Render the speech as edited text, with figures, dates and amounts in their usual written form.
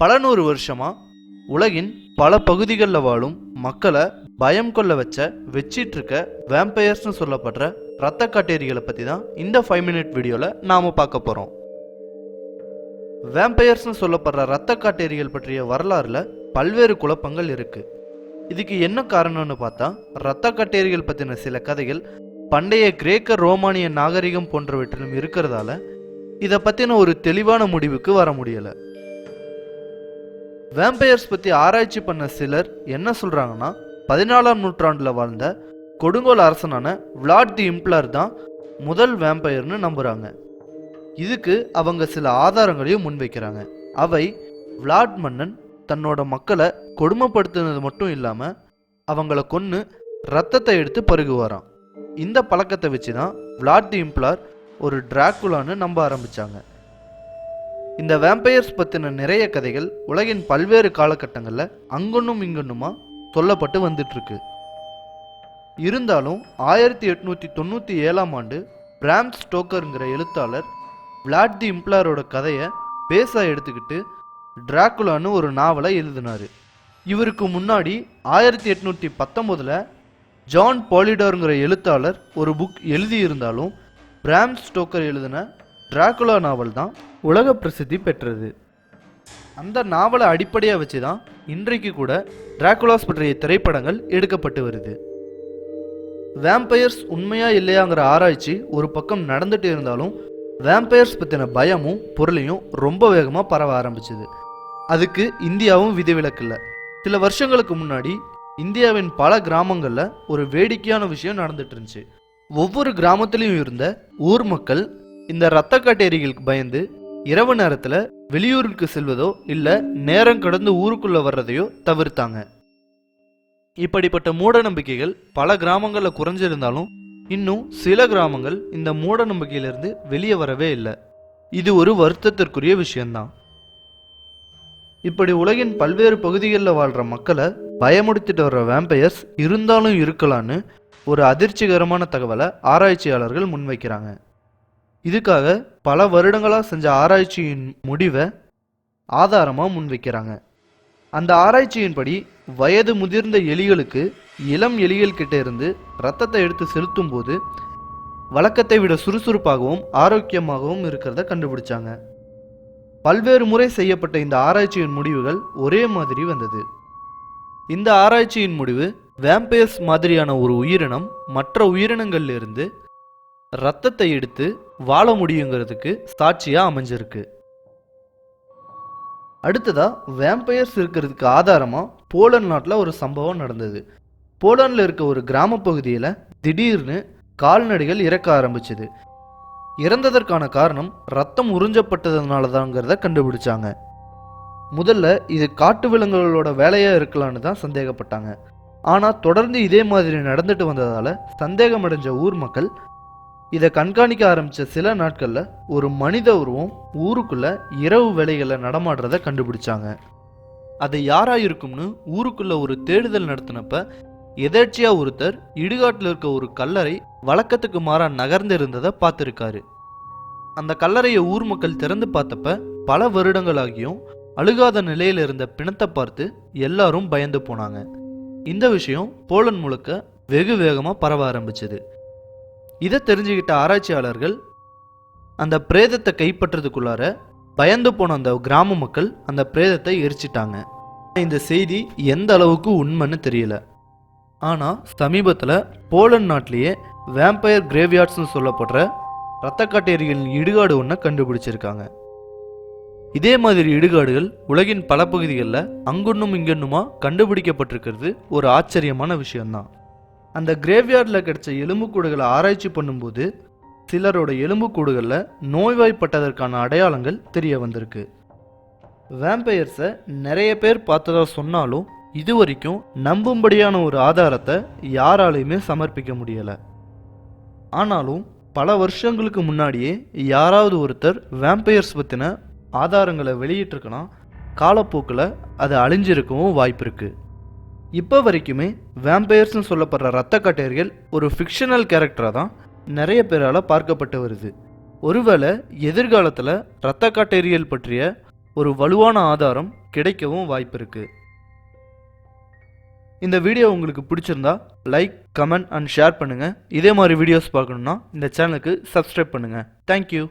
பல நூறு வருஷமா உலகின் பல பகுதிகளில் வாழும் மக்களை பயம் கொள்ள வச்சிட்டு இருக்க வேம்பயர்ஸ்னு சொல்லப்படுற இரத்த காட்டேரிகளை பற்றி தான் இந்த 5 மினிட் வீடியோவில் நாம் பார்க்க போகிறோம். வேம்பயர்ஸ்னு சொல்லப்படுற இரத்த காட்டேரிகள் பற்றிய வரலாறுல பல்வேறு குழப்பங்கள் இருக்கு. இதுக்கு என்ன காரணம்னு பார்த்தா, இரத்த காட்டேரிகள் பற்றின சில கதைகள் பண்டைய கிரேக்க ரோமானிய நாகரிகம் போன்றவற்றிலும் இருக்கிறதால இதை பற்றின ஒரு தெளிவான முடிவுக்கு வர முடியலை. வேம்பயர்ஸ் பற்றி ஆராய்ச்சி பண்ண சிலர் என்ன சொல்கிறாங்கன்னா, 14ஆம் நூற்றாண்டில் வாழ்ந்த கொடுங்கோல் அரசனான விளாட் தி இம்ப்ளர் தான் முதல் வேம்பயர்னு நம்புகிறாங்க. இதுக்கு அவங்க சில ஆதாரங்களையும் முன்வைக்கிறாங்க. அவை, விளாட் மன்னன் தன்னோட மக்களை கொடுமைப்படுத்தினது மட்டும் இல்லாமல் அவங்கள கொன்று ரத்தத்தை எடுத்து பருகுவாராம். இந்த பழக்கத்தை வச்சு தான் விளாட் தி இம்ப்ளர் ஒரு டிராக்குலான்னு நம்ப ஆரம்பித்தாங்க. இந்த வேம்பயர்ஸ் பற்றின நிறைய கதைகள் உலகின் பல்வேறு காலகட்டங்களில் அங்கொன்னும் இங்கொன்னுமா சொல்லப்பட்டு வந்துட்டுருக்கு. இருந்தாலும் 1897ஆம் ஆண்டு பிராம் ஸ்டோக்கருங்கிற எழுத்தாளர் விளாட் தி இம்ப்ளரோட கதையை பேஸாக எடுத்துக்கிட்டு டிராக்குலான்னு ஒரு நாவலை எழுதினார். இவருக்கு முன்னாடி 1819 ஜான் பாலிடாருங்கிற எழுத்தாளர் ஒரு புக் எழுதியிருந்தாலும் பிராம் ஸ்டோக்கர் எழுதின டிராக்குலா நாவல் தான் உலக பிரசித்தி பெற்றது. அந்த நாவலை அடிப்படையாக வச்சு தான் இன்றைக்கு கூட டிராக்குலாஸ் பற்றிய திரைப்படங்கள் எடுக்கப்பட்டு வருது. வேம்பயர்ஸ் உண்மையா இல்லையாங்கிற ஆராய்ச்சி ஒரு பக்கம் நடந்துட்டு இருந்தாலும் வேம்பயர்ஸ் பற்றின பயமும் பொருளையும் ரொம்ப வேகமாக பரவ ஆரம்பிச்சுது. அதுக்கு இந்தியாவும் விதிவிலக்கில்லை. சில வருஷங்களுக்கு முன்னாடி இந்தியாவின் பல கிராமங்களில் ஒரு வேடிக்கையான விஷயம் நடந்துட்டு இருந்துச்சு. ஒவ்வொரு கிராமத்திலையும் இருந்த ஊர் மக்கள் இந்த இரத்த காட்டேரிகளுக்கு பயந்து இரவு நேரத்தில் வெளியூருக்கு செல்வதோ இல்லை நேரம் கடந்து ஊருக்குள்ள வர்றதையோ தவிர்த்தாங்க. இப்படிப்பட்ட மூட நம்பிக்கைகள் பல கிராமங்களில் குறைஞ்சிருந்தாலும் இன்னும் சில கிராமங்கள் இந்த மூட நம்பிக்கையிலிருந்து வெளியே வரவே இல்லை. இது ஒரு வருத்தத்திற்குரிய விஷயம்தான். இப்படி உலகின் பல்வேறு பகுதிகளில் வாழ்கிற மக்களை பயமுடுத்திட்டு வர்ற வேம்பயர்ஸ் இருந்தாலும் இருக்கலான்னு ஒரு அதிர்ச்சிகரமான தகவலை ஆராய்ச்சியாளர்கள் முன்வைக்கிறாங்க. இதுக்காக பல வருடங்களாக செஞ்ச ஆராய்ச்சியின் முடிவை ஆதாரமாக முன்வைக்கிறாங்க. அந்த ஆராய்ச்சியின்படி வயது முதிர்ந்த எலிகளுக்கு இளம் எலிகள் கிட்ட இருந்து இரத்தத்தை எடுத்து செலுத்தும் போது வழக்கத்தை விட சுறுசுறுப்பாகவும் ஆரோக்கியமாகவும் இருக்கிறத கண்டுபிடிச்சாங்க. பல்வேறு முறை செய்யப்பட்ட இந்த ஆராய்ச்சியின் முடிவுகள் ஒரே மாதிரி வந்தது. இந்த ஆராய்ச்சியின் முடிவு, வேம்பயர்ஸ் மாதிரியான ஒரு உயிரினம் மற்ற உயிரினங்கள்லிருந்து இரத்தத்தை எடுத்து வாழ முடியுங்கிறதுக்கு சாட்சியாக அமைஞ்சிருக்கு. அடுத்ததா வேம்பயர்ஸ் இருக்கிறதுக்கு ஆதாரமாக போலந்து நாட்டில் ஒரு சம்பவம் நடந்தது. போலண்டில் இருக்க ஒரு கிராம பகுதியில் திடீர்னு கால்நடைகள் இறக்க ஆரம்பிச்சது. இறந்ததற்கான காரணம் ரத்தம் உறிஞ்சப்பட்டதுனால தாங்கிறத கண்டுபிடிச்சாங்க. முதல்ல இது காட்டு விலங்குகளோட வேலையாக இருக்கலான்னு தான் சந்தேகப்பட்டாங்க. ஆனால் தொடர்ந்து இதே மாதிரி நடந்துட்டு வந்ததால் சந்தேகமடைஞ்ச ஊர் மக்கள் இதை கண்காணிக்க ஆரம்பித்த சில நாட்களில் ஒரு மனித உருவம் ஊருக்குள்ள இரவு வேளைகளில் நடமாடுறத கண்டுபிடிச்சாங்க. அது யாராக இருக்கும்னு ஊருக்குள்ள ஒரு தேடுதல் நடத்தினப்ப எதேர்ச்சியா ஒருத்தர் இடுகாட்டில் இருக்க ஒரு கல்லறை வழக்கத்துக்கு மாறா நகர்ந்து இருந்ததை பார்த்துருக்காரு. அந்த கல்லறையை ஊர் மக்கள் திறந்து பார்த்தப்ப பல வருடங்களாகியும் அழுகாத நிலையில் இருந்த பிணத்தை பார்த்து எல்லாரும் பயந்து போனாங்க. இந்த விஷயம் போலந்து முழுக்க வெகு வேகமாக பரவ ஆரம்பிச்சது. இதை தெரிஞ்சுக்கிட்ட ஆராய்ச்சியாளர்கள் அந்த பிரேதத்தை கைப்பற்றதுக்குள்ளார பயந்து போன அந்த கிராம மக்கள் அந்த பிரேதத்தை எரிச்சிட்டாங்க. இந்த செய்தி எந்த அளவுக்கு உண்மைன்னு தெரியல. ஆனால் சமீபத்தில் போலந்து நாட்டிலேயே வேம்பயர் கிரேவ்யார்ட்ஸ்னு சொல்லப்படுற இரத்த காட்டேரிகளின் இடுகாடு ஒன்றை கண்டுபிடிச்சிருக்காங்க. இதே மாதிரி இடுகாடுகள் உலகின் பல பகுதிகளில் அங்கொன்னும் இங்கொன்னுமா கண்டுபிடிக்கப்பட்டிருக்கிறது ஒரு ஆச்சரியமான விஷயம்தான். அந்த கிரேவ்யார்டில் கிடைச்ச எலும்புக்கூடுகளை ஆராய்ச்சி பண்ணும்போது சிலரோட எலும்புக்கூடுகளில் நோய்வாய்ப்பட்டதற்கான அடையாளங்கள் தெரிய வந்திருக்கு. வேம்பயர்ஸை நிறைய பேர் பார்த்ததா சொன்னாலும் இதுவரைக்கும் நம்பும்படியான ஒரு ஆதாரத்தை யாராலையுமே சமர்ப்பிக்க முடியலை. ஆனாலும் பல வருஷங்களுக்கு முன்னாடியே யாராவது ஒருத்தர் வேம்பயர்ஸ் பற்றின ஆதாரங்களை வெளியிட்டிருக்கனா காலப்போக்கில் அது அழிஞ்சிருக்கவும் வாய்ப்பு இருக்குது. இப்போ வரைக்குமே வேம்பயர்ஸ்னு சொல்லப்படுற இரத்த காட்டேரிகள் ஒரு ஃபிக்ஷனல் கேரக்டராக தான் நிறைய பேரால் பார்க்கப்பட்டு வருது. ஒருவேளை எதிர்காலத்தில் இரத்த காட்டேரியல் பற்றிய ஒரு வலுவான ஆதாரம் கிடைக்கவும் வாய்ப்பு இருக்கு. இந்த வீடியோ உங்களுக்கு பிடிச்சிருந்தா லைக், கமெண்ட் அண்ட் ஷேர் பண்ணுங்க. இதே மாதிரி வீடியோஸ் பார்க்கணும்னா இந்த சேனலுக்கு சப்ஸ்கிரைப் பண்ணுங்க. தேங்க்யூ.